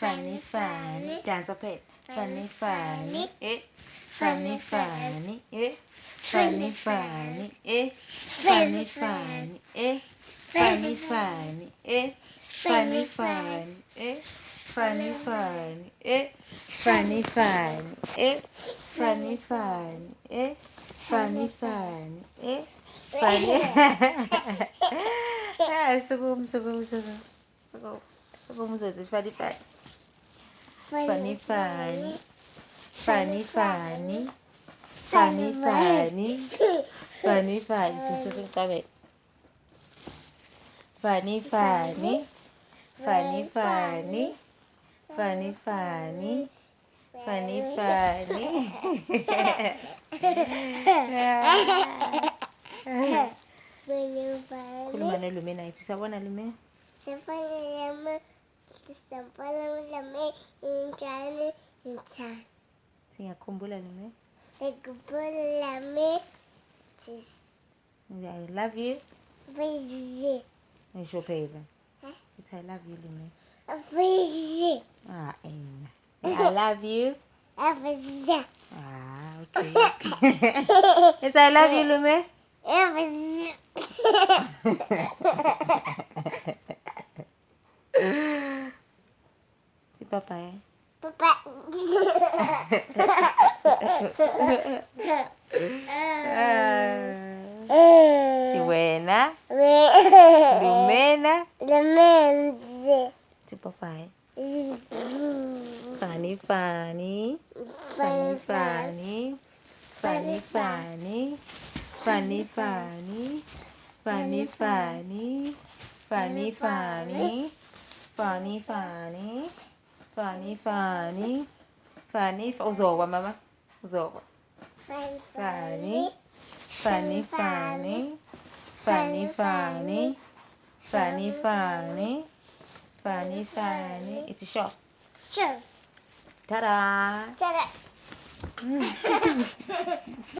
Fani, Fani. Dance up it. Fani, Fani. Fani, Fani. Fani, Fani. Fani, Fani. Fani, Fani. Fani, Fani. Fani, Fani. Fani, Fani. Fani, Fani. Fani, Fani. Fani. Sugum. Sugum, Fani, Fani. Fani, Fani. Fani, Fani. Fani, Fani. Fani, Fani. Susu kami. Fani, Fani. Fani, Fani. Fani, Fani. Fani, Fani. Kuluma na lume na iti sawa na lume. Sawa na lume. Sawa na lume. Inchani inchani. Singakumbula lume. Kumbula lume. I love you. Vizi. It's your favorite. It's I love you lume. Vizi. I love you. Vizi. Okay. It's I love you lume. Vizi. Papa. Papa. Si buena. Lumena. Si papa. Fani, Fani. Fani, Fani. Fani, Fani. Fani, Fani. Fani, Fani. Fani, Fani. Fani, Fani. Fani, Fani. Fani, uzoba mama. Uzoba. Fani. Fani, Fani. Fani, Fani. Fani, Fani. Fani, Fani. It's a shop. Sure. Ta-da! Ta-da.